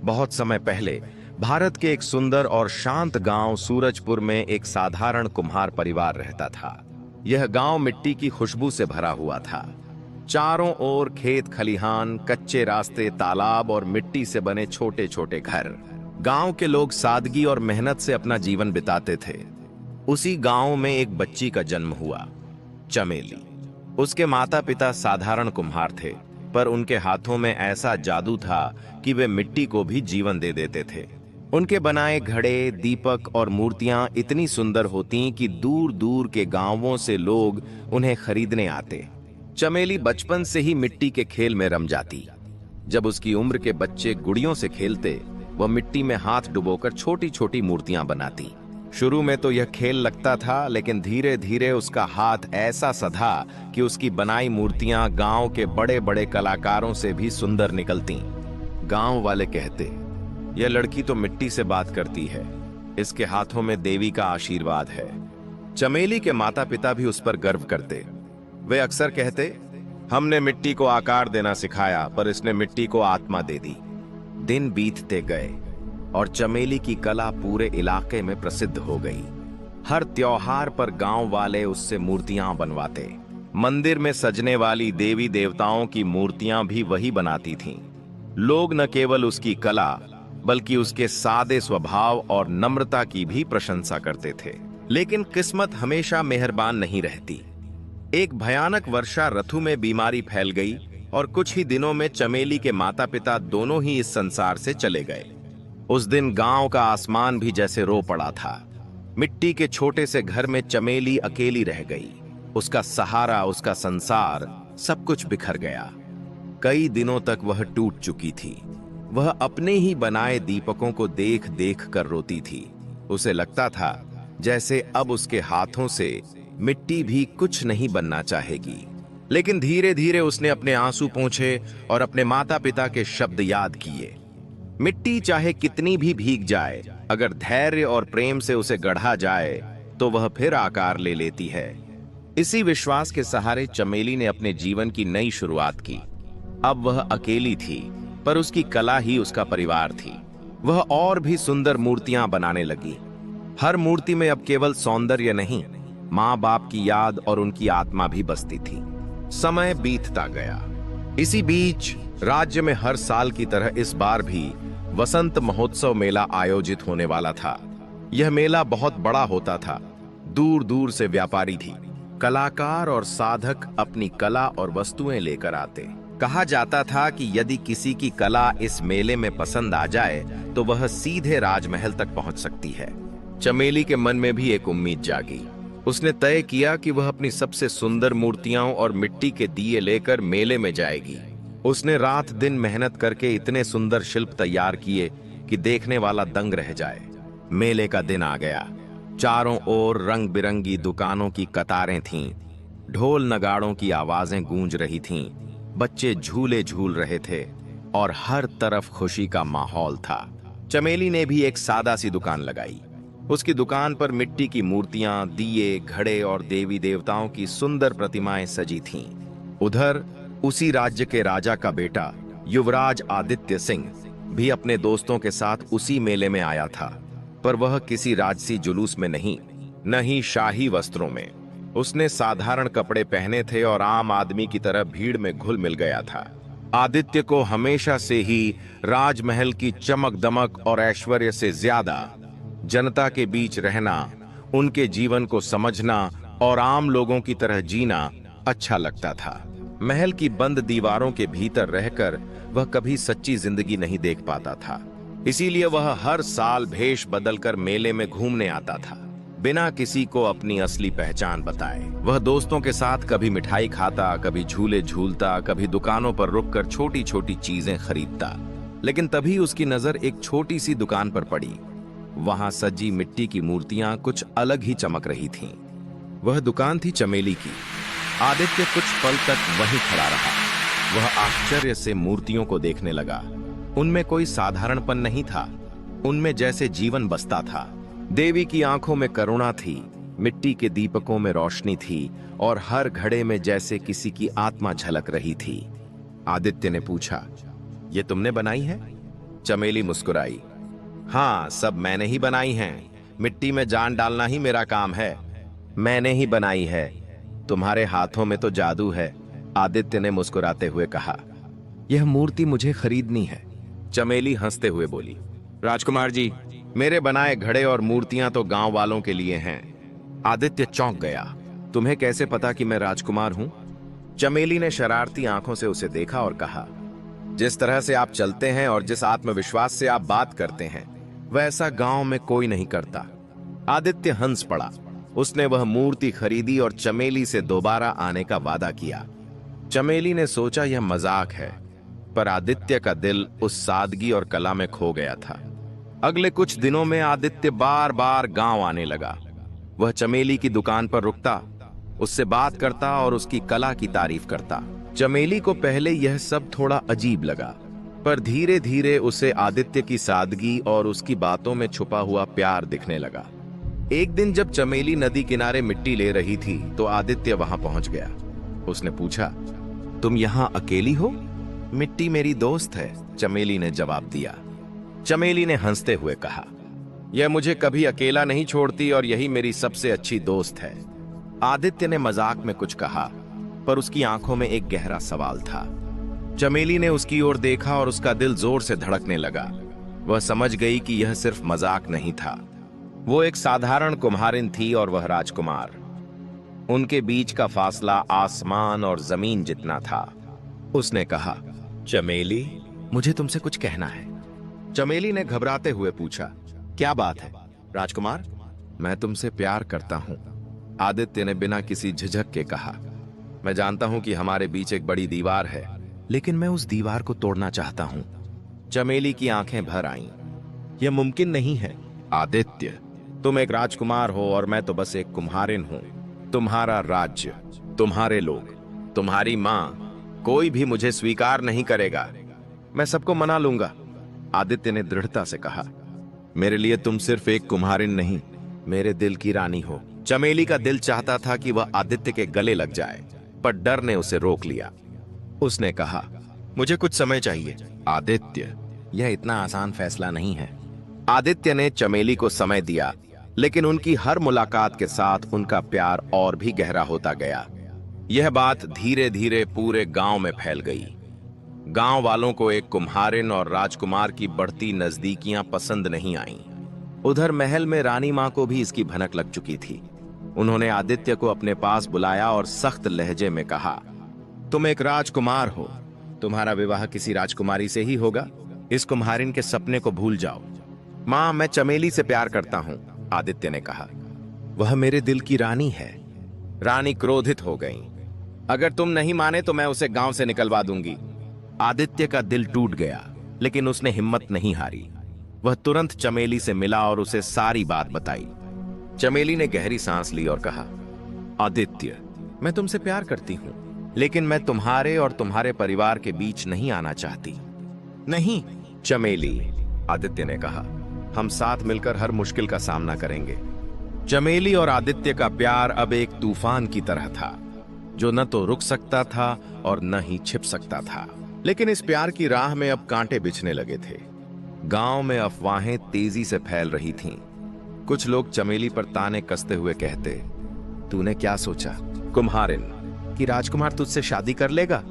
बहुत समय पहले भारत के एक सुंदर और शांत गांव सूरजपुर में एक साधारण कुम्हार परिवार रहता था। यह गांव मिट्टी की खुशबू से भरा हुआ था। चारों ओर खेत खलिहान, कच्चे रास्ते, तालाब और मिट्टी से बने छोटे छोटे घर। गांव के लोग सादगी और मेहनत से अपना जीवन बिताते थे। उसी गांव में एक बच्ची का जन्म हुआ, चमेली। उसके माता पिता साधारण कुम्हार थे, पर उनके हाथों में ऐसा जादू था कि वे मिट्टी को भी जीवन दे देते थे। उनके बनाए घड़े, दीपक और मूर्तियां इतनी सुंदर होती कि दूर दूर के गांवों से लोग उन्हें खरीदने आते। चमेली बचपन से ही मिट्टी के खेल में रम जाती। जब उसकी उम्र के बच्चे गुड़ियों से खेलते, वह मिट्टी में हाथ डुबोकर छोटी छोटी मूर्तियां बनाती। शुरू में तो यह खेल लगता था, लेकिन धीरे धीरे उसका हाथ ऐसा सधा कि उसकी बनाई मूर्तियां गांव के बड़े बड़े कलाकारों से भी सुंदर निकलती। गांव वाले कहते, यह लड़की तो मिट्टी से बात करती है, इसके हाथों में देवी का आशीर्वाद है। चमेली के माता पिता भी उस पर गर्व करते। वे अक्सर कहते, हमने मिट्टी को आकार देना सिखाया, पर इसने मिट्टी को आत्मा दे दी। दिन बीतते गए और चमेली की कला पूरे इलाके में प्रसिद्ध हो गई। हर त्योहार पर गांव वाले उससे मूर्तियां बनवाते। मंदिर में सजने वाली देवी देवताओं की मूर्तियां भी वही बनाती थीं। लोग न केवल उसकी कला, बल्कि उसके सादे स्वभाव और नम्रता की भी प्रशंसा करते थे। लेकिन किस्मत हमेशा मेहरबान नहीं रहती। एक भयानक वर्षा ऋतु में बीमारी फैल गई और कुछ ही दिनों में चमेली के माता पिता दोनों ही इस संसार से चले गए। उस दिन गांव का आसमान भी जैसे रो पड़ा था। मिट्टी के छोटे से घर में चमेली अकेली रह गई। उसका सहारा, उसका संसार, सब कुछ बिखर गया। कई दिनों तक वह टूट चुकी थी। वह अपने ही बनाए दीपकों को देख देख कर रोती थी। उसे लगता था जैसे अब उसके हाथों से मिट्टी भी कुछ नहीं बनना चाहेगी। लेकिन धीरे धीरे उसने अपने आंसू पोंछे और अपने माता पिता के शब्द याद किए। मिट्टी चाहे कितनी भी भीग जाए, अगर धैर्य और प्रेम से उसे गढ़ा जाए तो वह फिर आकार ले लेती है। इसी विश्वास के सहारे चमेली ने अपने जीवन की नई शुरुआत की। अब वह अकेली थी, पर उसकी कला ही उसका परिवार थी। वह और भी सुंदर मूर्तियां बनाने लगी। हर मूर्ति में अब केवल सौंदर्य नहीं, माँ बाप की याद और उनकी आत्मा भी बसती थी। समय बीतता गया। इसी बीच राज्य में हर साल की तरह इस बार भी वसंत महोत्सव मेला आयोजित होने वाला था। यह मेला बहुत बड़ा होता था। दूर दूर से व्यापारी थी, कलाकार और साधक अपनी कला और वस्तुएं लेकर आते। कहा जाता था कि यदि किसी की कला इस मेले में पसंद आ जाए तो वह सीधे राजमहल तक पहुंच सकती है। चमेली के मन में भी एक उम्मीद जागी। उसने तय किया कि वह अपनी सबसे सुंदर मूर्तियां और मिट्टी के दिए लेकर मेले में जाएगी। उसने रात दिन मेहनत करके इतने सुंदर शिल्प तैयार किए कि देखने वाला दंग रह जाए। मेले का दिन आ गया। चारों ओर रंग बिरंगी दुकानों की कतारें थीं। ढोल नगाड़ों की आवाजें गूंज रही थीं। बच्चे झूले झूल रहे थे और हर तरफ खुशी का माहौल था। चमेली ने भी एक सादा सी दुकान लगाई। उसकी दुकान पर मिट्टी की मूर्तियां, दिए, घड़े और देवी देवताओं की सुंदर प्रतिमाएं सजी थीं। उधर उसी राज्य के राजा का बेटा युवराज आदित्य सिंह भी अपने दोस्तों के साथ उसी मेले में आया था, पर वह किसी राजसी जुलूस में नहीं, न ही शाही वस्त्रों में। उसने साधारण कपड़े पहने थे और आम आदमी की तरह भीड़ में घुल मिल गया था। आदित्य को हमेशा से ही राजमहल की चमक दमक और ऐश्वर्य से ज्यादा जनता के बीच रहना, उनके जीवन को समझना और आम लोगों की तरह जीना अच्छा लगता था। महल की बंद दीवारों के भीतर रहकर वह कभी सच्ची जिंदगी नहीं देख पाता था। इसीलिए वह हर साल भेष बदलकर मेले में घूमने आता था, बिना किसी को अपनी असली पहचान बताए। वह दोस्तों के साथ कभी मिठाई खाता, कभी झूले झूलता, कभी दुकानों पर रुककर छोटी छोटी चीजें खरीदता। लेकिन तभी उसकी नजर एक छोटी सी दुकान पर पड़ी। वहां सजी मिट्टी की मूर्तियां कुछ अलग ही चमक रही थीं। वह दुकान थी चमेली की। आदित्य कुछ पल तक वहीं खड़ा रहा। वह आश्चर्य से मूर्तियों को देखने लगा। उनमें कोई साधारणपन नहीं था, उनमें जैसे जीवन बसता था। देवी की आंखों में करुणा थी, मिट्टी के दीपकों में रोशनी थी और हर घड़े में जैसे किसी की आत्मा झलक रही थी। आदित्य ने पूछा, ये तुमने बनाई है? चमेली मुस्कुराई। हाँ, सब मैंने ही बनाई हैं। मिट्टी में जान डालना ही मेरा काम है। मैंने ही बनाई है। तुम्हारे हाथों में तो जादू है, आदित्य ने मुस्कुराते हुए कहा। यह मूर्ति मुझे खरीदनी है, चमेली हंसते हुए बोली। राजकुमार जी, मेरे बनाए घड़े और मूर्तियां तो गांव वालों के लिए हैं। आदित्य चौंक गया। तुम्हें कैसे पता कि मैं राजकुमार हूं? चमेली ने शरारती आंखों से उसे देखा और कहा, जिस तरह से आप चलते हैं और जिस आत्मविश्वास से आप बात करते हैं, वैसा गांव में कोई नहीं करता। आदित्य हंस पड़ा। उसने वह मूर्ति खरीदी और चमेली से दोबारा आने का वादा किया। चमेली ने सोचा यह मजाक है, पर आदित्य का दिल उस सादगी और कला में खो गया था। अगले कुछ दिनों में आदित्य बार बार गांव आने लगा। वह चमेली की दुकान पर रुकता, उससे बात करता और उसकी कला की तारीफ करता। चमेली को पहले यह सब थोड़ा अजीब लगा, पर धीरे धीरे उसे आदित्य की सादगी और उसकी बातों में छुपा हुआ प्यार दिखने लगा। एक दिन जब चमेली नदी किनारे मिट्टी ले रही थी तो आदित्य वहां पहुंच गया। उसने पूछा, तुम यहां अकेली हो? मिट्टी मेरी दोस्त है, चमेली ने जवाब दिया। चमेली ने हंसते हुए कहा, यह मुझे कभी अकेला नहीं छोड़ती और यही मेरी सबसे अच्छी दोस्त है। आदित्य ने मजाक में कुछ कहा, पर उसकी आंखों में एक गहरा सवाल था। चमेली ने उसकी ओर देखा और उसका दिल जोर से धड़कने लगा। वह समझ गई कि यह सिर्फ मजाक नहीं था। वो एक साधारण कुम्हारिन थी और वह राजकुमार। उनके बीच का फासला आसमान और जमीन जितना था। उसने कहा, चमेली, मुझे तुमसे कुछ कहना है। चमेली ने घबराते हुए पूछा, क्या बात है? राजकुमार, मैं तुमसे प्यार करता हूं, आदित्य ने बिना किसी झिझक के कहा। मैं जानता हूं कि हमारे बीच एक बड़ी दीवार है, लेकिन मैं उस दीवार को तोड़ना चाहता हूं। चमेली की आंखें भर आईं। यह मुमकिन नहीं है आदित्य, तुम एक राजकुमार हो और मैं तो बस एक कुम्हारिन हूं। तुम्हारा राज्य, तुम्हारे लोग, तुम्हारी मां, कोई भी मुझे स्वीकार नहीं करेगा। मैं सबको मना लूंगा, आदित्य ने दृढ़ता से कहा। मेरे लिए तुम सिर्फ एक कुम्हारिन नहीं, मेरे दिल की रानी हो। चमेली का दिल चाहता था कि वह आदित्य के गले लग जाए, पर डर ने उसे रोक लिया। उसने कहा, मुझे कुछ समय चाहिए। आदित्य, यह इतना आसान फैसला नहीं है। आदित्य ने चमेली को समय दिया, लेकिन उनकी हर मुलाकात के साथ उनका प्यार और भी गहरा होता गया। यह बात धीरे धीरे पूरे गांव में फैल गई। गांव वालों को एक कुम्हारिन और राजकुमार की बढ़ती नजदीकियां पसंद नहीं आईं। उधर महल में रानी मां को भी इसकी भनक लग चुकी थी। उन्होंने आदित्य को अपने पास बुलाया और सख्त लहजे में कहा, तुम एक राजकुमार हो, तुम्हारा विवाह किसी राजकुमारी से ही होगा। इस कुम्हारिन के सपने को भूल जाओ। मां, मैं चमेली से प्यार करता हूं, आदित्य ने कहा। वह मेरे दिल की रानी है। रानी क्रोधित हो गई। अगर तुम नहीं माने तो मैं उसे गांव से निकलवा दूंगी। आदित्य का दिल टूट गया, लेकिन उसने हिम्मत नहीं हारी। वह तुरंत चमेली से मिला और उसे सारी बात बताई। चमेली ने गहरी सांस ली और कहा, आदित्य, मैं तुमसे प्यार करती हूं, लेकिन मैं तुम्हारे और तुम्हारे परिवार के बीच नहीं आना चाहती। नहीं चमेली, आदित्य ने कहा, हम साथ मिलकर हर मुश्किल का सामना करेंगे। चमेली और आदित्य का प्यार अब एक तूफान की तरह था, जो न तो रुक सकता था और न ही छिप सकता था। लेकिन इस प्यार की राह में अब कांटे बिछने लगे थे। गांव में अफवाहें तेजी से फैल रही थीं। कुछ लोग चमेली पर ताने कसते हुए कहते, तूने क्या सोचा कुम्हारिन, कि राजकुमार तुझसे शादी कर लेगा?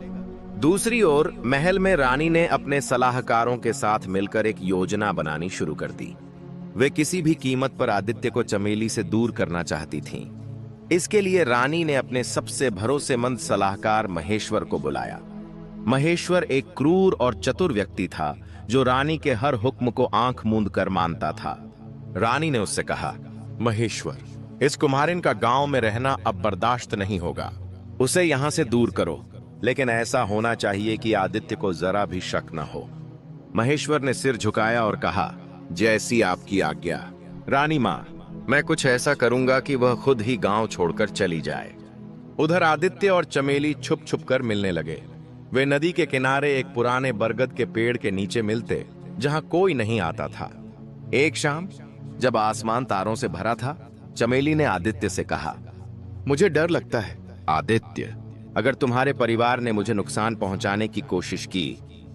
दूसरी ओर महल में रानी ने अपने सलाहकारों के साथ मिलकर एक योजना बनानी शुरू कर दी। वे किसी भी कीमत पर आदित्य को चमेली से दूर करना चाहती थीं। इसके लिए रानी ने अपने सबसे भरोसेमंद सलाहकार महेश्वर को बुलाया। महेश्वर एक क्रूर और चतुर व्यक्ति था, जो रानी के हर हुक्म को आंख मूंद कर मानता था। रानी ने उससे कहा, महेश्वर, इस कुम्हारिन का गांव में रहना अब बर्दाश्त नहीं होगा। उसे यहां से दूर करो, लेकिन ऐसा होना चाहिए कि आदित्य को जरा भी शक न हो। महेश्वर ने सिर झुकाया और कहा, जैसी आपकी आज्ञा रानी मां। मैं कुछ ऐसा करूंगा कि वह खुद ही गांव छोड़कर चली जाए। उधर आदित्य और चमेली छुप छुप कर मिलने लगे। वे नदी के किनारे एक पुराने बरगद के पेड़ के नीचे मिलते, जहां कोई नहीं आता था। एक शाम जब आसमान तारों से भरा था, चमेली ने आदित्य से कहा, मुझे डर लगता है आदित्य, अगर तुम्हारे परिवार ने मुझे नुकसान पहुंचाने की कोशिश की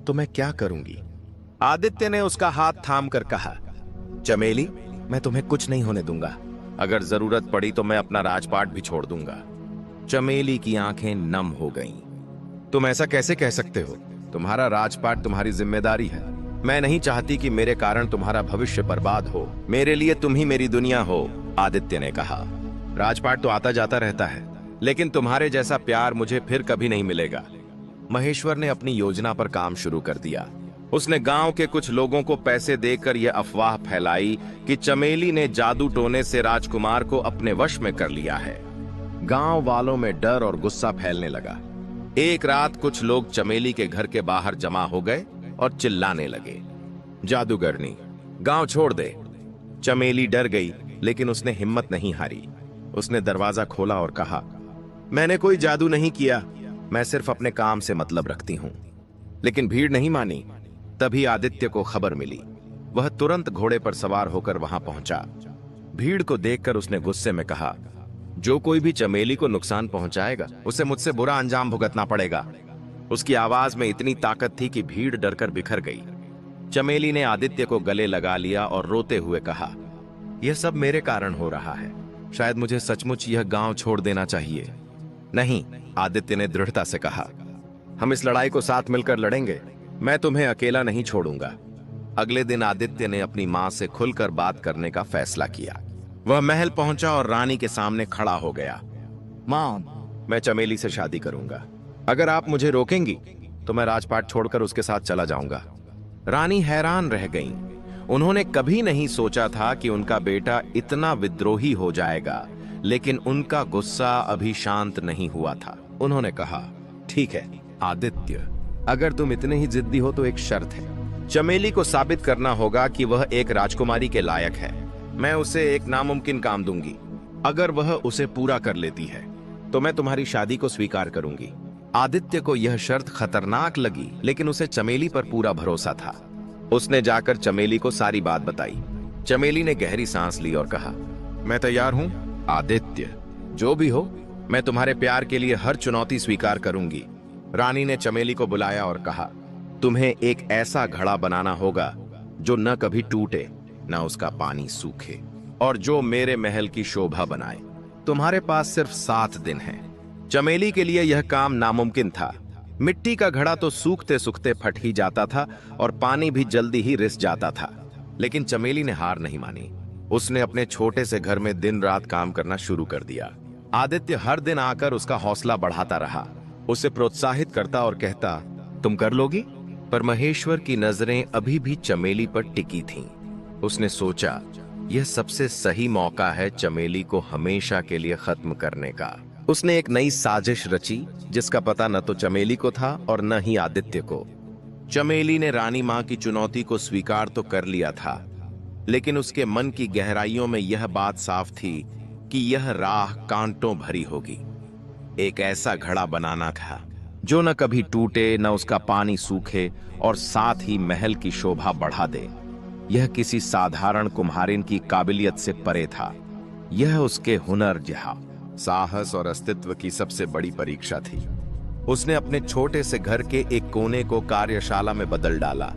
तो मैं क्या करूंगी? आदित्य ने उसका हाथ थाम कर कहा, चमेली, मैं तुम्हें कुछ नहीं होने दूंगा। अगर जरूरत पड़ी तो मैं अपना राजपाट भी छोड़ दूंगा। चमेली की आंखें नम हो गईं। तुम ऐसा कैसे कह सकते हो? तुम्हारा राजपाट तुम्हारी जिम्मेदारी है। मैं नहीं चाहती कि मेरे कारण तुम्हारा भविष्य बर्बाद हो। मेरे लिए तुम ही मेरी दुनिया हो, आदित्य ने कहा। राजपाट तो आता जाता रहता है, लेकिन तुम्हारे जैसा प्यार मुझे फिर कभी नहीं मिलेगा। महेश्वर ने अपनी योजना पर काम शुरू कर दिया। उसने गांव के कुछ लोगों को पैसे देकर यह अफवाह फैलाई कि चमेली ने जादू टोने से राजकुमार को अपने वश में कर लिया है। गांव वालों में डर और गुस्सा फैलने लगा। एक रात कुछ लोग चमेली के घर के बाहर जमा हो गए और चिल्लाने लगे, जादूगरनी, गांव छोड़ दे। चमेली डर गई, लेकिन उसने हिम्मत नहीं हारी। उसने दरवाजा खोला और कहा, मैंने कोई जादू नहीं किया, मैं सिर्फ अपने काम से मतलब रखती हूं। लेकिन भीड़ नहीं मानी। तभी आदित्य को खबर मिली। वह तुरंत घोड़े पर सवार होकर वहां पहुंचा। भीड़ को देखकर उसने गुस्से में कहा, जो कोई भी चमेली को नुकसान पहुंचाएगा उसे मुझसे बुरा अंजाम भुगतना पड़ेगा। उसकी आवाज में इतनी ताकत थी कि भीड़ डरकर बिखर गई। चमेली ने आदित्य को गले लगा लिया और रोते हुए कहा, यह सब मेरे कारण हो रहा है। शायद मुझे सचमुच यह गांव छोड़ देना चाहिए। नहीं, आदित्य ने दृढ़ता से कहा, हम इस लड़ाई को साथ मिलकर लड़ेंगे। मैं तुम्हें अकेला नहीं छोड़ूंगा। अगले दिन आदित्य ने अपनी मां से खुलकर बात करने का फैसला किया। वह महल पहुंचा और रानी के सामने खड़ा हो गया। मां, मैं चमेली से शादी करूंगा। अगर आप मुझे रोकेंगी तो मैं राजपाट छोड़कर उसके साथ चला जाऊंगा। रानी हैरान रह गईं। उन्होंने कभी नहीं सोचा था कि उनका बेटा इतना विद्रोही हो जाएगा, लेकिन उनका गुस्सा अभी शांत नहीं हुआ था। उन्होंने कहा, ठीक है आदित्य, अगर तुम इतने ही जिद्दी हो तो एक शर्त है। चमेली को साबित करना होगा कि वह एक राजकुमारी के लायक है। मैं उसे एक नामुमकिन काम दूंगी। अगर वह उसे पूरा कर लेती है तो मैं तुम्हारी शादी को स्वीकार करूंगी। आदित्य को यह शर्त खतरनाक लगी, लेकिन उसे चमेली पर पूरा भरोसा था। उसने जाकर चमेली को सारी बात बताई। चमेली ने गहरी सांस ली और कहा, मैं तैयार हूं आदित्य, जो भी हो, मैं तुम्हारे प्यार के लिए हर चुनौती स्वीकार करूंगी। रानी ने चमेली को बुलाया और कहा, तुम्हें एक ऐसा घड़ा बनाना होगा जो न कभी टूटे, न उसका पानी सूखे, और जो मेरे महल की शोभा बनाए। तुम्हारे पास सिर्फ 7 दिन हैं। चमेली के लिए यह काम नामुमकिन था। मिट्टी का घड़ा तो सूखते सूखते फट ही जाता था और पानी भी जल्दी ही रिस जाता था। लेकिन चमेली ने हार नहीं मानी। उसने अपने छोटे से घर में दिन रात काम करना शुरू कर दिया। आदित्य हर दिन आकर उसका हौसला बढ़ाता रहा, उसे प्रोत्साहित करता और कहता, तुम कर लोगी। पर महेश्वर की नजरें अभी भी चमेली पर टिकी थीं। उसने सोचा, यह सबसे सही मौका है चमेली को हमेशा के लिए खत्म करने का। उसने एक नई साजिश रची, जिसका पता न तो चमेली को था और न ही आदित्य को। चमेली ने रानी मां की चुनौती को स्वीकार तो कर लिया था, लेकिन उसके मन की गहराइयों में यह बात साफ थी कि यह राह कांटों भरी होगी। एक ऐसा घड़ा बनाना था जो न कभी टूटे, न उसका पानी सूखे, और साथ ही महल की शोभा बढ़ा दे। यह किसी साधारण कुम्हारिन की काबिलियत से परे था। यह उसके हुनर, जहां साहस और अस्तित्व की सबसे बड़ी परीक्षा थी। उसने अपने छोटे से घर के एक कोने को कार्यशाला में बदल डाला।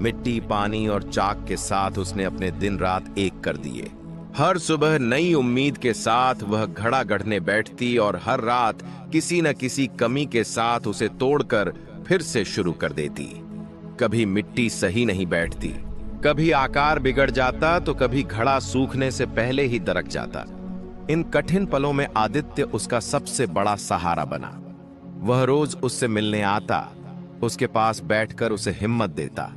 मिट्टी, पानी और चाक के साथ उसने अपने दिन रात एक कर दिए। हर सुबह नई उम्मीद के साथ वह घड़ा गढ़ने बैठती और हर रात किसी न किसी कमी के साथ उसे तोड़कर फिर से शुरू कर देती। कभी मिट्टी सही नहीं बैठती, कभी आकार बिगड़ जाता, तो कभी घड़ा सूखने से पहले ही दरक जाता। इन कठिन पलों में आदित्य उसका सबसे बड़ा सहारा बना। वह रोज उससे मिलने आता, उसके पास बैठकर उसे हिम्मत देता।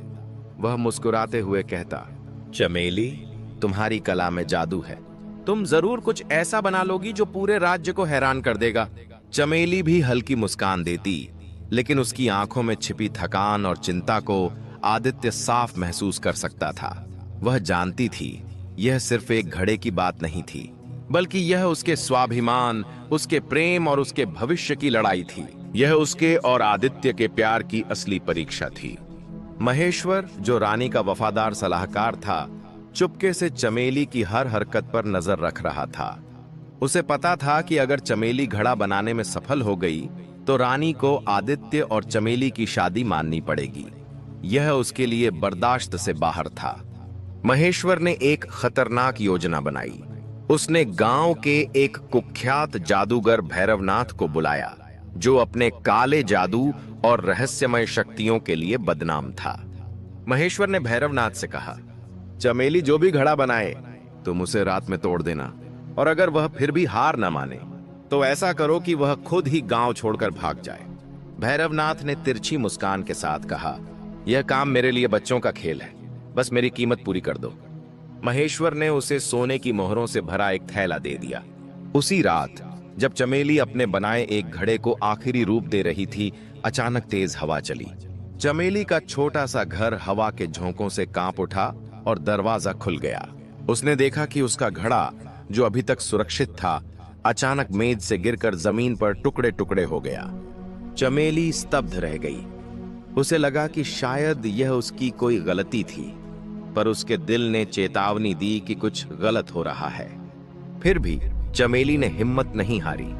वह मुस्कुराते हुए कहता, चमेली, तुम्हारी कला में जादू है। तुम जरूर कुछ ऐसा बना लोगी जो पूरे राज्य को हैरान कर देगा। चमेली भी हल्की मुस्कान देती, लेकिन उसकी आंखों में छिपी थकान और चिंता को आदित्य साफ महसूस कर सकता था। वह जानती थी यह सिर्फ एक घड़े की बात नहीं थी, बल्कि यह उसके स्वाभिमान, उसके प्रेम और उसके भविष्य की लड़ाई थी। यह उसके और आदित्य के प्यार की असली परीक्षा थी। महेश्वर, जो रानी का वफादार सलाहकार था, चुपके से चमेली की हर हरकत पर नजर रख रहा था। उसे पता था कि अगर चमेली घड़ा बनाने में सफल हो गई तो रानी को आदित्य और चमेली की शादी माननी पड़ेगी। यह उसके लिए बर्दाश्त से बाहर था। महेश्वर ने एक खतरनाक योजना बनाई। उसने गांव के एक कुख्यात जादूगर भैरवनाथ को बुलाया, जो अपने काले जादू और रहस्यमय शक्तियों के लिए बदनाम था। महेश्वर ने भैरवनाथ से कहा, चमेली जो भी घड़ा बनाए तुम उसे रात में तोड़ देना, और अगर वह फिर भी हार न माने तो ऐसा करो कि वह खुद ही गांव छोड़कर भाग जाए। भैरवनाथ ने तिरछी मुस्कान के साथ कहा, यह काम मेरे लिए बच्चों का खेल है, बस मेरी कीमत पूरी कर दो। महेश्वर ने उसे सोने की मोहरों से भरा एक थैला दे दिया। उसी रात जब चमेली अपने बनाए एक घड़े को आखिरी रूप दे रही थी, अचानक तेज हवा चली। चमेली का छोटा सा घर हवा के झोंकों से कांप उठा और दरवाजा खुल गया। उसने देखा कि उसका घड़ा, जो अभी तक सुरक्षित था, अचानक मेज से गिरकर जमीन पर टुकड़े टुकड़े हो गया। चमेली स्तब्ध रह गई। उसे लगा कि शायद यह उसकी कोई गलती थी, पर उसके दिल ने चेतावनी दी कि कुछ गलत हो रहा है। फिर भी चमेली ने हिम्मत नहीं हारी।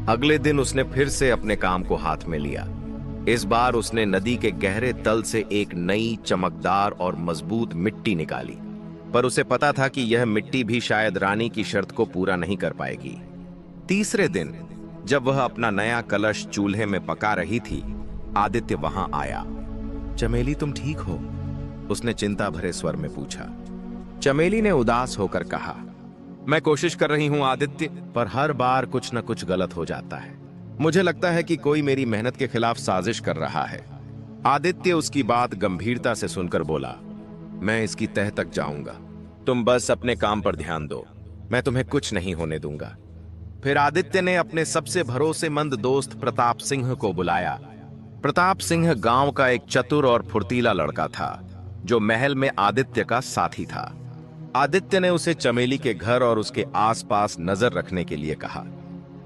अगले दिन उसने फिर से अपने काम को हाथ में लिया। इस बार उसने नदी के गहरे तल से एक नई चमकदार और मजबूत मिट्टी निकाली, पर उसे पता था कि यह मिट्टी भी शायद रानी की शर्त को पूरा नहीं कर पाएगी। तीसरे दिन जब वह अपना नया कलश चूल्हे में पका रही थी, आदित्य वहां आया। चमेली तुम ठीक हो? उसने चिंता भरे स्वर में पूछा। चमेली ने उदास होकर कहा, मैं कोशिश कर रही हूं आदित्य, पर हर बार कुछ न कुछ गलत हो जाता है। मुझे लगता है कि कोई मेरी मेहनत के खिलाफ साजिश कर रहा है। आदित्य उसकी बात गंभीरता से सुनकर बोला, मैं इसकी तह तक जाऊंगा, तुम बस अपने काम पर ध्यान दो, मैं तुम्हें कुछ नहीं होने दूंगा। फिर आदित्य ने अपने सबसे भरोसेमंद दोस्त प्रताप सिंह को बुलाया। प्रताप सिंह गांव का एक चतुर और फुर्तीला लड़का था, जो महल में आदित्य का साथी था। आदित्य ने उसे चमेली के घर और उसके आसपास नजर रखने के लिए कहा।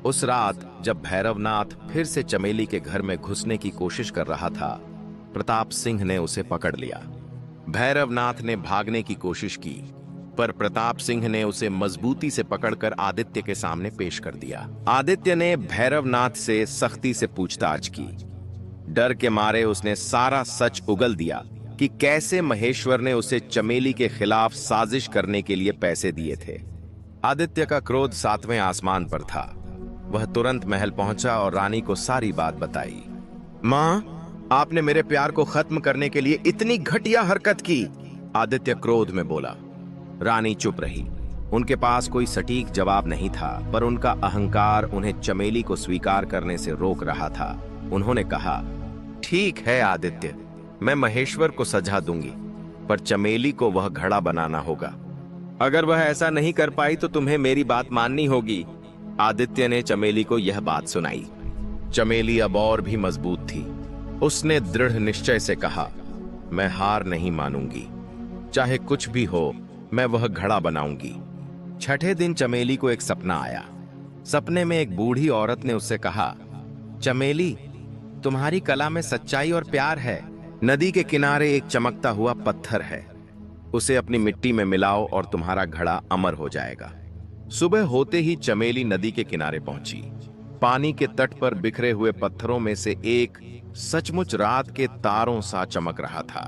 उस रात जब भैरवनाथ फिर से चमेली के घर में घुसने की कोशिश कर रहा था, प्रताप सिंह ने उसे पकड़ लिया। भैरवनाथ ने भागने की कोशिश की, पर प्रताप सिंह ने उसे मजबूती से पकड़कर आदित्य के सामने पेश कर दिया। आदित्य ने भैरवनाथ से सख्ती से पूछताछ की। डर के मारे उसने सारा सच उगल दिया कि कैसे महेश्वर ने उसे चमेली के खिलाफ साजिश करने के लिए पैसे दिए थे। आदित्य का क्रोध 7वें आसमान पर था। वह तुरंत महल पहुंचा और रानी को सारी बात बताई। मां, आपने मेरे प्यार को खत्म करने के लिए इतनी घटिया हरकत की, आदित्य क्रोध में बोला। रानी चुप रही। उनके पास कोई सटीक जवाब नहीं था, पर उनका अहंकार उन्हें चमेली को स्वीकार करने से रोक रहा था। उन्होंने कहा, ठीक है आदित्य, मैं महेश्वर को सजा दूंगी, पर चमेली को वह घड़ा बनाना होगा। अगर वह ऐसा नहीं कर पाई तो तुम्हें मेरी बात माननी होगी। आदित्य ने चमेली को यह बात सुनाई। चमेली अब और भी मजबूत थी। उसने दृढ़ निश्चय से कहा, मैं हार नहीं मानूंगी, चाहे कुछ भी हो, मैं वह घड़ा बनाऊंगी। छठे दिन चमेली को एक सपना आया। सपने में एक बूढ़ी औरत ने उससे कहा, चमेली, तुम्हारी कला में सच्चाई और प्यार है। नदी के किनारे एक चमकता हुआ पत्थर है, उसे अपनी मिट्टी में मिलाओ और तुम्हारा घड़ा अमर हो जाएगा। सुबह होते ही चमेली नदी के किनारे पहुंची। पानी के तट पर बिखरे हुए पत्थरों में से एक सचमुच रात के तारों सा चमक रहा था।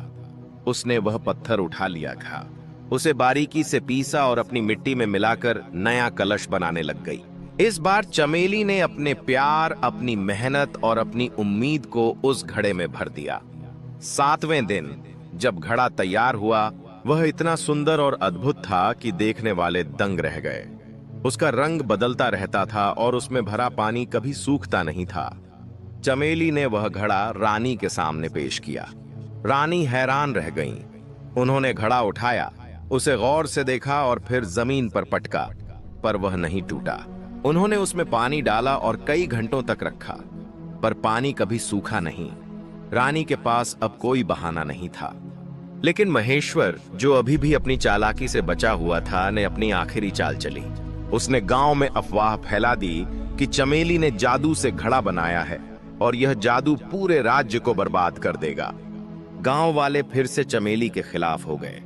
उसने वह पत्थर उठा लिया था, उसे बारीकी से पीसा और अपनी मिट्टी में मिलाकर नया कलश बनाने लग गई। इस बार चमेली ने अपने प्यार, अपनी मेहनत और अपनी उम्मीद को उस घड़े में भर दिया। 7वें दिन जब घड़ा तैयार हुआ, वह इतना सुंदर और अद्भुत था कि देखने वाले दंग रह गए। उसका रंग बदलता रहता था और उसमें भरा पानी कभी सूखता नहीं था। चमेली ने वह घड़ा रानी के सामने पेश किया। रानी हैरान रह गईं। उन्होंने घड़ा उठाया, उसे गौर से देखा और फिर जमीन पर पटका, पर वह नहीं टूटा। उन्होंने उसमें पानी डाला और कई घंटों तक रखा, पर पानी कभी सूखा नहीं। रानी के पास अब कोई बहाना नहीं था। लेकिन महेश्वर, जो अभी भी अपनी चालाकी से बचा हुआ था, ने अपनी आखिरी चाल चली। उसने गांव में अफवाह फैला दी कि चमेली ने जादू से घड़ा बनाया है और यह जादू पूरे राज्य को बर्बाद कर देगा। गांव वाले फिर से चमेली के खिलाफ हो गए।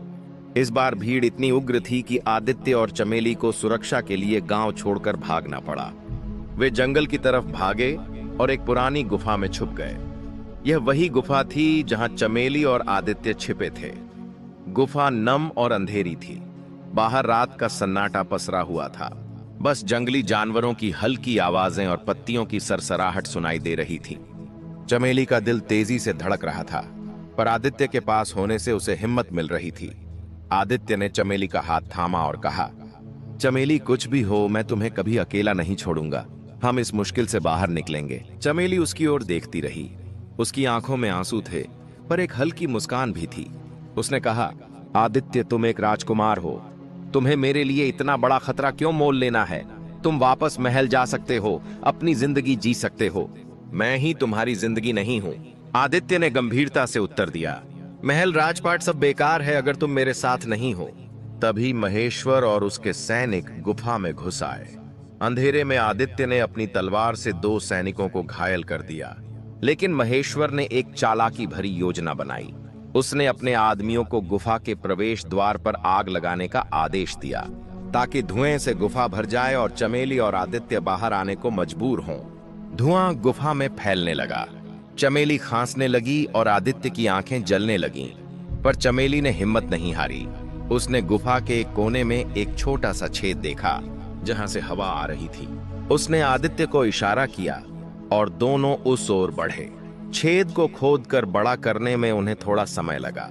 इस बार भीड़ इतनी उग्र थी कि आदित्य और चमेली को सुरक्षा के लिए गांव छोड़कर भागना पड़ा। वे जंगल की तरफ भागे और एक पुरानी गुफा में छुप गए। यह वही गुफा थी जहां चमेली और आदित्य छिपे थे। गुफा नम और अंधेरी थी। बाहर रात का सन्नाटा पसरा हुआ था। बस जंगली जानवरों की हल्की आवाजें और पत्तियों की सरसराहट सुनाई दे रही थी। चमेली का दिल तेजी से धड़क रहा था, पर आदित्य के पास होने से उसे हिम्मत मिल रही थी। आदित्य ने चमेली का हाथ थामा और कहा, चमेली, कुछ भी हो, मैं तुम्हें कभी अकेला नहीं छोड़ूंगा। हम इस मुश्किल से बाहर निकलेंगे। चमेली उसकी ओर देखती रही। उसकी आंखों में आंसू थे, पर एक हल्की मुस्कान भी थी। उसने कहा, आदित्य, तुम एक राजकुमार हो। तुम्हें मेरे लिए इतना बड़ा खतरा क्यों मोल लेना है? तुम वापस महल जा सकते हो, अपनी जिंदगी जी सकते हो। मैं ही तुम्हारी जिंदगी नहीं हूं। आदित्य ने गंभीरता से उत्तर दिया, महल राजपाट सब बेकार है अगर तुम मेरे साथ नहीं हो। तभी महेश्वर और उसके सैनिक गुफा में घुस आए। अंधेरे में आदित्य ने अपनी तलवार से 2 सैनिकों को घायल कर दिया, लेकिन महेश्वर ने एक चालाकी भरी योजना बनाई। उसने अपने आदमियों को गुफा के प्रवेश द्वार पर आग लगाने का आदेश दिया, ताकि धुएं से गुफा भर जाए और चमेली और आदित्य बाहर आने को मजबूर हों। धुआं गुफा में फैलने लगा। चमेली खांसने लगी और आदित्य की आंखें जलने लगीं, पर चमेली ने हिम्मत नहीं हारी। उसने गुफा के एक कोने में एक छोटा सा छेद देखा, जहां से हवा आ रही थी। उसने आदित्य को इशारा किया और दोनों उस ओर बढ़े। छेद को खोदकर बड़ा करने में उन्हें थोड़ा समय लगा,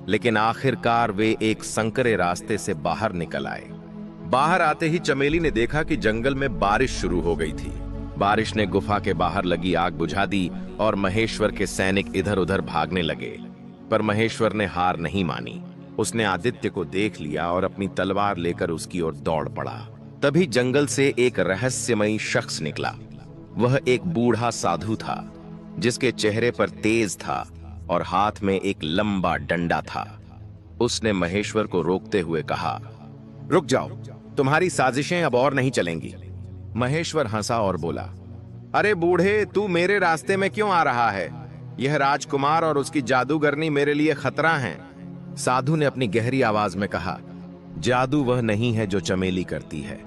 लेकिन आखिरकार वे एक संकरे रास्ते से बाहर निकल आए। बाहर आते ही चमेली ने देखा कि जंगल में बारिश शुरू हो गई थी। बारिश ने गुफा के बाहर लगी आग बुझा दी और महेश्वर के सैनिक इधर उधर भागने लगे। पर महेश्वर ने हार नहीं मानी। उसने आदित्य को देख लिया और अपनी तलवार लेकर उसकी ओर दौड़ पड़ा। तभी जंगल से एक रहस्यमयी शख्स निकला। वह एक बूढ़ा साधु था, जिसके चेहरे पर तेज था और हाथ में एक लंबा डंडा था। उसने महेश्वर को रोकते हुए कहा, रुक जाओ, तुम्हारी साजिशें अब और नहीं चलेंगी। महेश्वर हंसा और बोला, अरे बूढ़े, तू मेरे रास्ते में क्यों आ रहा है? यह राजकुमार और उसकी जादूगरनी मेरे लिए खतरा हैं। साधु ने अपनी गहरी आवाज में कहा, जादू वह नहीं है जो चमेली करती है।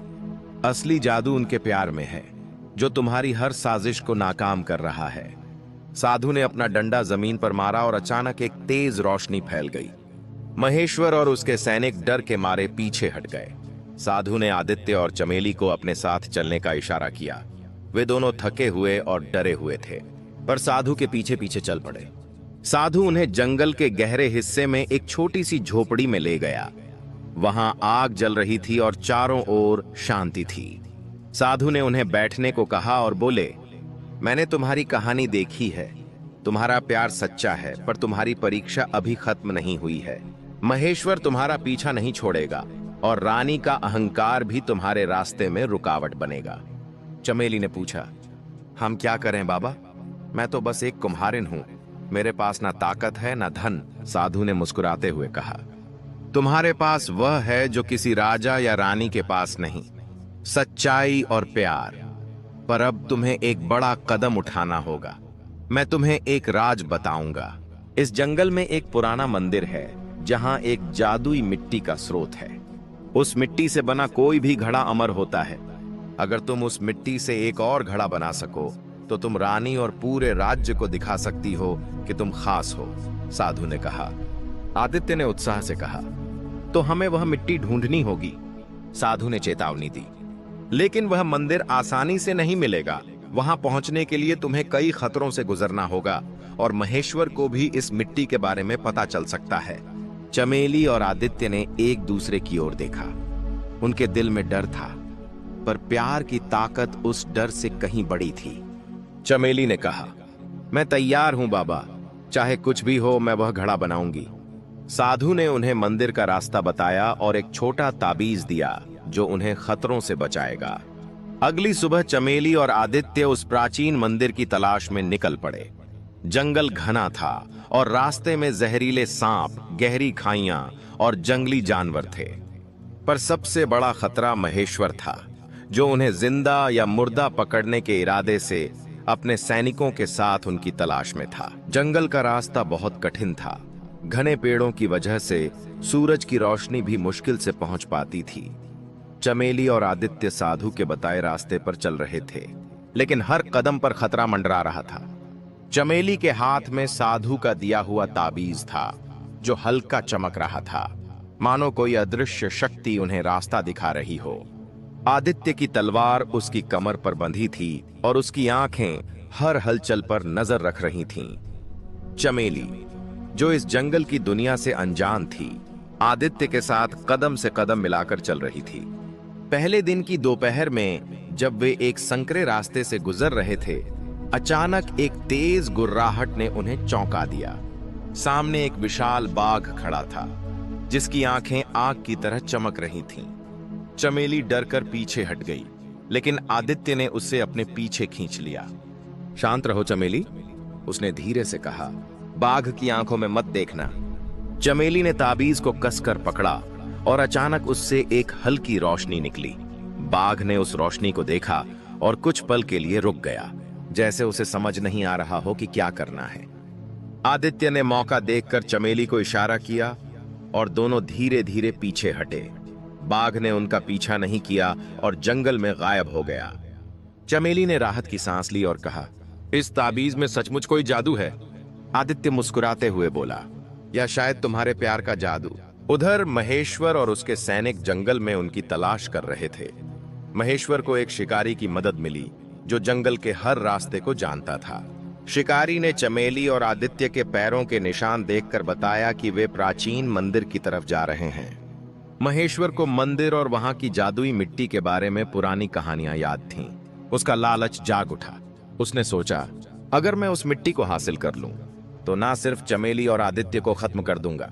असली जादू उनके प्यार में है, जो तुम्हारी हर साजिश को नाकाम कर रहा है। साधु ने अपना डंडा जमीन पर मारा और अचानक एक तेज रोशनी फैल गई। महेश्वर और उसके सैनिक डर के मारे पीछे हट गए। साधु ने आदित्य और चमेली को अपने साथ चलने का इशारा किया। वे दोनों थके हुए और डरे हुए थे, पर साधु के पीछे पीछे चल पड़े। साधु उन्हें जंगल के गहरे हिस्से में एक छोटी सी झोपड़ी में ले गया। वहां आग जल रही थी और चारों ओर शांति थी। साधु ने उन्हें बैठने को कहा और बोले, मैंने तुम्हारी कहानी देखी है। तुम्हारा प्यार सच्चा है, पर तुम्हारी परीक्षा अभी खत्म नहीं हुई है। महेश्वर तुम्हारा पीछा नहीं छोड़ेगा और रानी का अहंकार भी तुम्हारे रास्ते में रुकावट बनेगा। चमेली ने पूछा, हम क्या करें बाबा? मैं तो बस एक कुम्हारिन हूं। मेरे पास ना ताकत है ना धन। साधु ने मुस्कुराते हुए कहा, तुम्हारे पास वह है जो किसी राजा या रानी के पास नहीं, सच्चाई और प्यार। पर अब तुम्हें एक बड़ा कदम उठाना होगा। मैं तुम्हें एक राज बताऊंगा। इस जंगल में एक पुराना मंदिर है, जहां एक जादुई मिट्टी का स्रोत है। उस मिट्टी से बना कोई भी घड़ा अमर होता है। अगर तुम उस मिट्टी से एक और घड़ा बना सको, तो तुम रानी और पूरे राज्य को दिखा सकती हो कि तुम खास हो। साधु ने कहा। आदित्य ने उत्साह से कहा, तो हमें वह मिट्टी ढूंढनी होगी। साधु ने चेतावनी दी, लेकिन वह मंदिर आसानी से नहीं मिलेगा। वहां पहुंचने के लिए तुम्हें कई खतरों से गुजरना होगा और महेश्वर को भी इस मिट्टी के बारे में पता चल सकता है। चमेली और आदित्य ने एक दूसरे की ओर देखा। उनके दिल में डर था, पर प्यार की ताकत उस डर से कहीं बड़ी थी। चमेली ने कहा, मैं तैयार हूं बाबा, चाहे कुछ भी हो मैं वह घड़ा बनाऊंगी। साधु ने उन्हें मंदिर का रास्ता बताया और एक छोटा ताबीज दिया जो उन्हें खतरों से बचाएगा। अगली सुबह चमेली और आदित्य उस प्राचीन मंदिर की तलाश में निकल पड़े। जंगल घना था और रास्ते में जहरीले सांप, गहरी खाइयां और जंगली जानवर थे। पर सबसे बड़ा खतरा महेश्वर था, जो उन्हें जिंदा या मुर्दा पकड़ने के इरादे से अपने सैनिकों के साथ उनकी तलाश में था। जंगल का रास्ता बहुत कठिन था। घने पेड़ों की वजह से सूरज की रोशनी भी मुश्किल से पहुंच पाती थी। चमेली और आदित्य साधु के बताए रास्ते पर चल रहे थे, लेकिन हर कदम पर खतरा मंडरा रहा था। चमेली के हाथ में साधु का दिया हुआ ताबीज था, जो हल्का चमक रहा था, मानो कोई अदृश्य शक्ति उन्हें रास्ता दिखा रही हो। आदित्य की तलवार उसकी कमर पर बंधी थी और उसकी आंखें हर हलचल पर नजर रख रही थीं। चमेली, जो इस जंगल की दुनिया से अनजान थी, आदित्य के साथ कदम से कदम मिलाकर चल रही थी। पहले दिन की दोपहर में जब वे एक संकरे रास्ते से गुजर रहे थे, अचानक एक तेज गुर्राहट ने उन्हें चौंका दिया। सामने एक विशाल बाघ खड़ा था, जिसकी आंखें आग की तरह चमक रही थीं। चमेली डरकर पीछे हट गई, लेकिन आदित्य ने उसे अपने पीछे खींच लिया। शांत रहो चमेली, उसने धीरे से कहा, बाघ की आंखों में मत देखना। चमेली ने ताबीज को कसकर पकड़ा और अचानक उससे एक हल्की रोशनी निकली। बाघ ने उस रोशनी को देखा और कुछ पल के लिए रुक गया, जैसे उसे समझ नहीं आ रहा हो कि क्या करना है। आदित्य ने मौका देखकर चमेली को इशारा किया और दोनों धीरे धीरे पीछे हटे। बाघ ने उनका पीछा नहीं किया और जंगल में गायब हो गया। चमेली ने राहत की सांस ली और कहा, इस ताबीज में सचमुच कोई जादू है। आदित्य मुस्कुराते हुए बोला, या शायद तुम्हारे प्यार का जादू। उधर महेश्वर और उसके सैनिक जंगल में उनकी तलाश कर रहे थे। महेश्वर को एक शिकारी की मदद मिली, जो जंगल के हर रास्ते को जानता था। शिकारी ने चमेली और आदित्य के पैरों के निशान देखकर बताया कि वे प्राचीन मंदिर की तरफ जा रहे हैं। महेश्वर को मंदिर और वहां की जादुई मिट्टी के बारे में पुरानी कहानियां याद थीं। उसका लालच जाग उठा। उसने सोचा, अगर मैं उस मिट्टी को हासिल कर लूं, तो ना सिर्फ चमेली और आदित्य को खत्म कर दूंगा,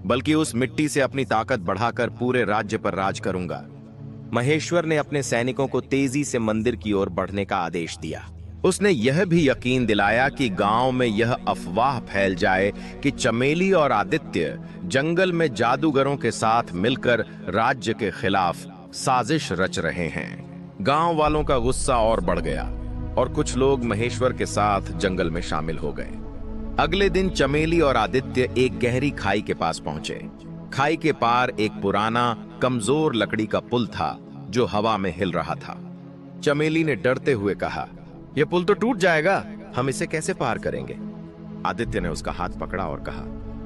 बल्कि उस मिट्टी से अपनी ताकत बढ़ाकर पूरे राज्य पर राज करूंगा। महेश्वर ने अपने सैनिकों को तेजी से मंदिर की ओर बढ़ने का आदेश दिया। उसने यह भी यकीन दिलाया कि गांव में यह अफवाह फैल जाए कि चमेली और आदित्य जंगल में जादूगरों के साथ मिलकर राज्य के खिलाफ साजिश रच रहे हैं। गांव वालों का गुस्सा और बढ़ गया और कुछ लोग महेश्वर के साथ जंगल में शामिल हो गए। अगले दिन चमेली और आदित्य एक गहरी खाई के पास पहुंचे। खाई के पार एक पुराना कमजोर लकड़ी का पुल था, जो हवा में हिल रहा था। चमेली ने डरते हुए कहा, यह पुल तो टूट जाएगा, हम इसे कैसे पार करेंगे? आदित्य ने उसका हाथ पकड़ा और कहा,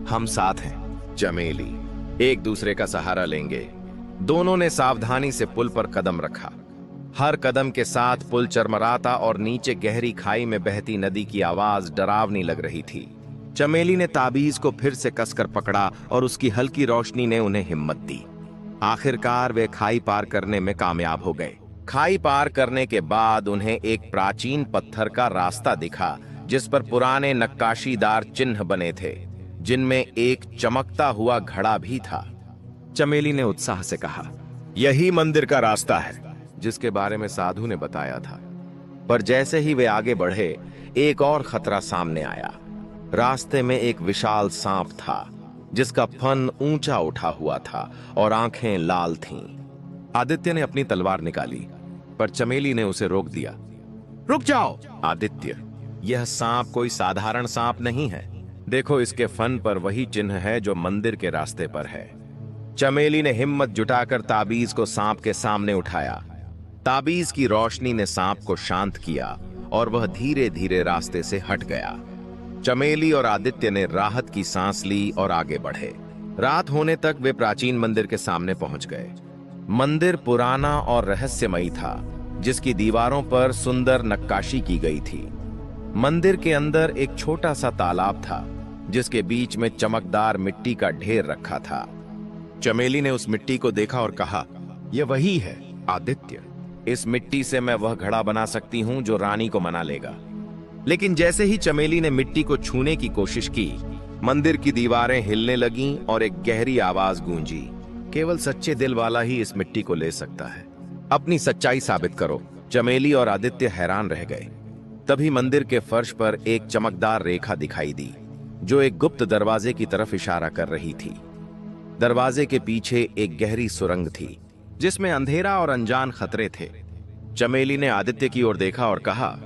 हम साथ हैं चमेली, एक दूसरे का सहारा लेंगे। दोनों ने सावधानी से पुल पर कदम रखा। हर कदम के साथ पुल चरमराता और नीचे गहरी खाई में बहती नदी की आवाज डरावनी लग रही थी। चमेली ने ताबीज को फिर से कसकर पकड़ा और उसकी हल्की रोशनी ने उन्हें हिम्मत दी। आखिरकार वे खाई पार करने में कामयाब हो गए। खाई पार करने के बाद उन्हें एक प्राचीन पत्थर का रास्ता दिखा, जिस पर पुराने नक्काशीदार चिन्ह बने थे, जिनमें एक चमकता हुआ घड़ा भी था। चमेली ने उत्साह से कहा, यही मंदिर का रास्ता है, जिसके बारे में साधु ने बताया था। पर जैसे ही वे आगे बढ़े, एक और खतरा सामने आया। रास्ते में एक विशाल सांप था, जिसका फन ऊंचा उठा हुआ था और आंखें लाल थीं। आदित्य ने अपनी तलवार निकाली, पर चमेली ने उसे रोक दिया। रुक जाओ आदित्य, यह सांप कोई साधारण सांप नहीं है। देखो, इसके फन पर वही चिन्ह है जो मंदिर के रास्ते पर है। चमेली ने हिम्मत जुटाकर ताबीज को सांप के सामने उठाया। ताबीज की रोशनी ने सांप को शांत किया और वह धीरे धीरे रास्ते से हट गया। चमेली और आदित्य ने राहत की सांस ली और आगे बढ़े। रात होने तक वे प्राचीन मंदिर के सामने पहुंच गए। मंदिर पुराना और रहस्यमयी था, जिसकी दीवारों पर सुंदर नक्काशी की गई थी। मंदिर के अंदर एक छोटा सा तालाब था, जिसके बीच में चमकदार मिट्टी का ढेर रखा था। चमेली ने उस मिट्टी को देखा और कहा, यह वही है आदित्य, इस मिट्टी से मैं वह घड़ा बना सकती हूं जो रानी को मना लेगा। लेकिन जैसे ही चमेली ने मिट्टी को छूने की कोशिश की, मंदिर की दीवारें हिलने लगीं और एक गहरी आवाज गूंजी, केवल सच्चे दिल वाला ही इस मिट्टी को ले सकता है। अपनी सच्चाई साबित करो। चमेली और आदित्य हैरान रह गए। तभी मंदिर के फर्श पर एक चमकदार रेखा दिखाई दी, जो एक गुप्त दरवाजे की तरफ इशारा कर रही थी। दरवाजे के पीछे एक गहरी सुरंग थी, जिसमें अंधेरा और अनजान खतरे थे। चमेली ने आदित्य की ओर देखा और कहा,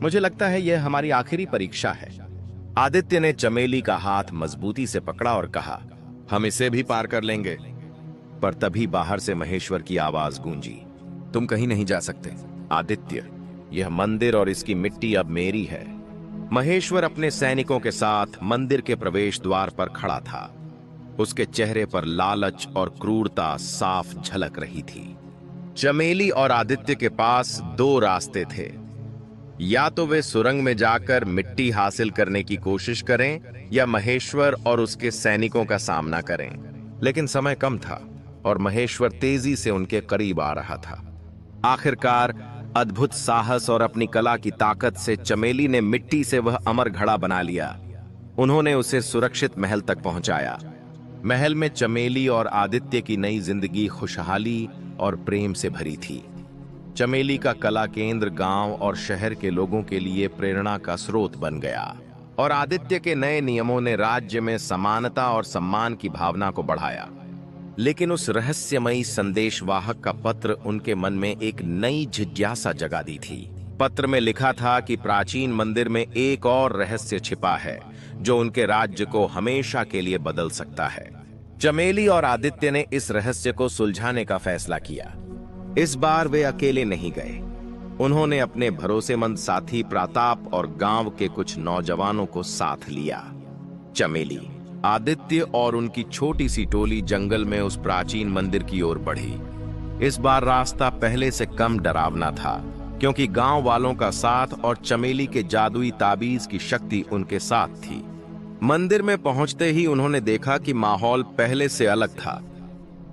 मुझे लगता है यह हमारी आखिरी परीक्षा है। आदित्य ने चमेली का हाथ मजबूती से पकड़ा और कहा, हम इसे भी पार कर लेंगे। पर तभी बाहर से महेश्वर की आवाज गूंजी, तुम कहीं नहीं जा सकते आदित्य, यह मंदिर और इसकी मिट्टी अब मेरी है। महेश्वर अपने सैनिकों के साथ मंदिर के प्रवेश द्वार पर खड़ा था। उसके चेहरे पर लालच और क्रूरता साफ झलक रही थी। चमेली और आदित्य के पास दो रास्ते थे, या तो वे सुरंग में जाकर मिट्टी हासिल करने की कोशिश करें या महेश्वर और उसके सैनिकों का सामना करें। लेकिन समय कम था और महेश्वर तेजी से उनके करीब आ रहा था। आखिरकार अद्भुत साहस और अपनी कला की ताकत से चमेली ने मिट्टी से वह अमर घड़ा बना लिया। उन्होंने उसे सुरक्षित महल तक पहुंचाया। महल में चमेली और आदित्य की नई जिंदगी खुशहाली और प्रेम से भरी थी। चमेली का कला केंद्र गांव और शहर के लोगों के लिए प्रेरणा का स्रोत बन गया और आदित्य के नए नियमों ने राज्य में समानता और सम्मान की भावना को बढ़ाया। लेकिन उस रहस्यमयी संदेशवाहक का पत्र उनके मन में एक नई जिज्ञासा जगा दी थी। पत्र में लिखा था कि प्राचीन मंदिर में एक और रहस्य छिपा है जो उनके राज्य को हमेशा के लिए बदल सकता है। चमेली और आदित्य ने इस रहस्य को सुलझाने का फैसला किया। इस बार वे अकेले नहीं गए। उन्होंने अपने भरोसेमंद साथी प्रताप और गांव के कुछ नौजवानों को साथ लिया। चमेली, आदित्य और उनकी छोटी सी टोली जंगल में उस प्राचीन मंदिर की ओर बढ़ी। इस बार रास्ता पहले से कम डरावना था, क्योंकि गांव वालों का साथ और चमेली के जादुई ताबीज की शक्ति उनके साथ थी। मंदिर में पहुंचते ही उन्होंने देखा कि माहौल पहले से अलग था।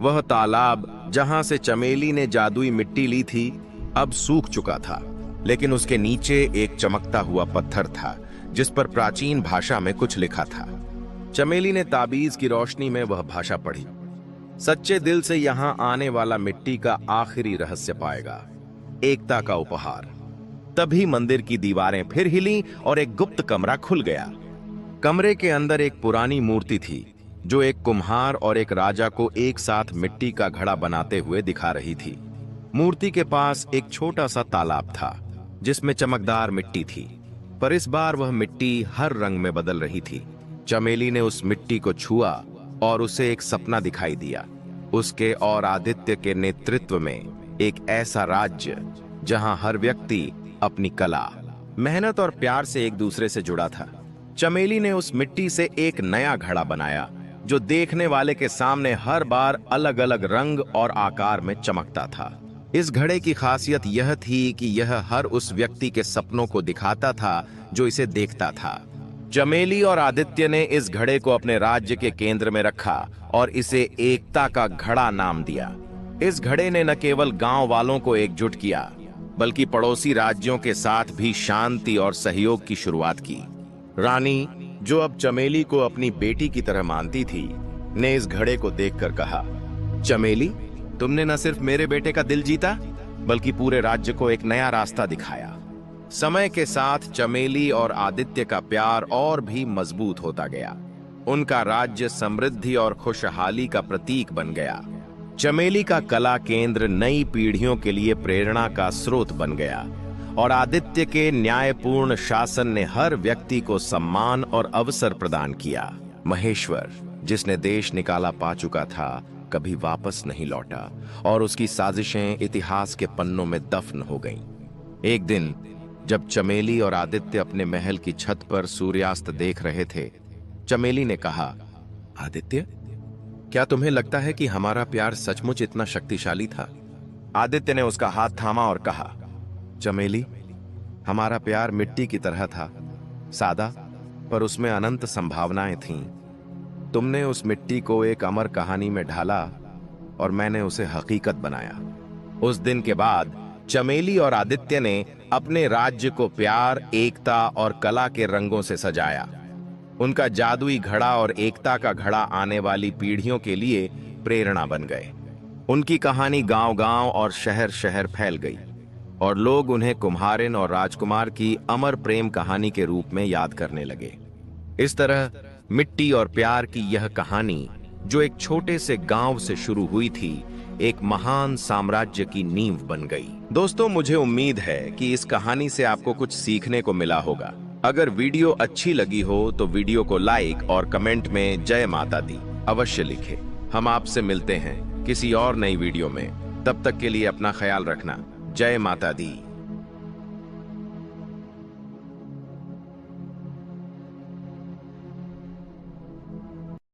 वह तालाब जहां से चमेली ने जादुई मिट्टी ली थी अब सूख चुका था, लेकिन उसके नीचे एक चमकता हुआ पत्थर था जिस पर प्राचीन भाषा में कुछ लिखा था। चमेली ने ताबीज की रोशनी में वह भाषा पढ़ी। सच्चे दिल से यहां आने वाला मिट्टी का आखिरी रहस्य पाएगा, एकता का उपहार। तभी मंदिर की दीवारें फिर हिलीं और एक गुप्त कमरा खुल गया। कमरे के अंदर एक पुरानी मूर्ति थी जो एक कुम्हार और एक राजा को एक साथ मिट्टी का घड़ा बनाते हुए दिखा रही थी। मूर्ति के पास एक छोटा सा तालाब था जिसमें चमकदार मिट्टी थी, पर इस बार वह मिट्टी हर रंग में बदल रही थी। चमेली ने उस मिट्टी को छुआ और उसे एक सपना दिखाई दिया। उसके और आदित्य के नेतृत्व में एक ऐसा राज्य जहां हर व्यक्ति अपनी कला, मेहनत और प्यार से एक दूसरे से जुड़ा था। चमेली ने उस मिट्टी से एक नया घड़ा बनाया जो देखने वाले के सामने हर बार अलग अलग रंग और आकार में चमकता था। इस घड़े की खासियत यह थी कि यह हर उस व्यक्ति के सपनों को दिखाता था जो इसे देखता था। चमेली और आदित्य ने इस घड़े को अपने राज्य के केंद्र में रखा और इसे एकता का घड़ा नाम दिया। इस घड़े ने न केवल गांव वालों को एकजुट किया, बल्कि पड़ोसी राज्यों के साथ भी शांति और सहयोग की शुरुआत की। रानी, जो अब चमेली को अपनी बेटी की तरह मानती थी, ने इस घड़े को देखकर कहा, चमेली, तुमने न सिर्फ मेरे बेटे का दिल जीता, बल्कि पूरे राज्य को एक नया रास्ता दिखाया। समय के साथ चमेली और आदित्य का प्यार और भी मजबूत होता गया। उनका राज्य समृद्धि और खुशहाली का प्रतीक बन गया। चमेली का कला केंद्र नई पीढ़ियों के लिए प्रेरणा का स्रोत बन गया और आदित्य के न्यायपूर्ण शासन ने हर व्यक्ति को सम्मान और अवसर प्रदान किया। महेश्वर, जिसने देश निकाला पा चुका था, कभी वापस नहीं लौटा और उसकी साजिशें इतिहास के पन्नों में दफन हो गईं। एक दिन जब चमेली और आदित्य अपने महल की छत पर सूर्यास्त देख रहे थे, चमेली ने कहा, आदित्य, क्या तुम्हें लगता है कि हमारा प्यार सचमुच इतना शक्तिशाली था? आदित्य ने उसका हाथ थामा और कहा, चमेली, हमारा प्यार मिट्टी की तरह था, सादा, पर उसमें अनंत संभावनाएं थीं। तुमने उस मिट्टी को एक अमर कहानी में ढाला और मैंने उसे हकीकत बनाया। उस दिन के बाद चमेली और आदित्य ने अपने राज्य को प्यार, एकता और कला के रंगों से सजाया। उनका जादुई घड़ा और एकता का घड़ा आने वाली पीढ़ियों के लिए प्रेरणा बन गए। उनकी कहानी गांव-गांव और शहर-शहर फैल गई और लोग उन्हें कुम्हारिन और राजकुमार की अमर प्रेम कहानी के रूप में याद करने लगे। इस तरह मिट्टी और प्यार की यह कहानी, जो एक छोटे से गांव से शुरू हुई थी, एक महान साम्राज्य की नींव बन गई। दोस्तों, मुझे उम्मीद है कि इस कहानी से आपको कुछ सीखने को मिला होगा। अगर वीडियो अच्छी लगी हो तो वीडियो को लाइक और कमेंट में जय माता दी अवश्य लिखें। हम आपसे मिलते हैं किसी और नई वीडियो में। तब तक के लिए अपना ख्याल रखना। जय माता दी।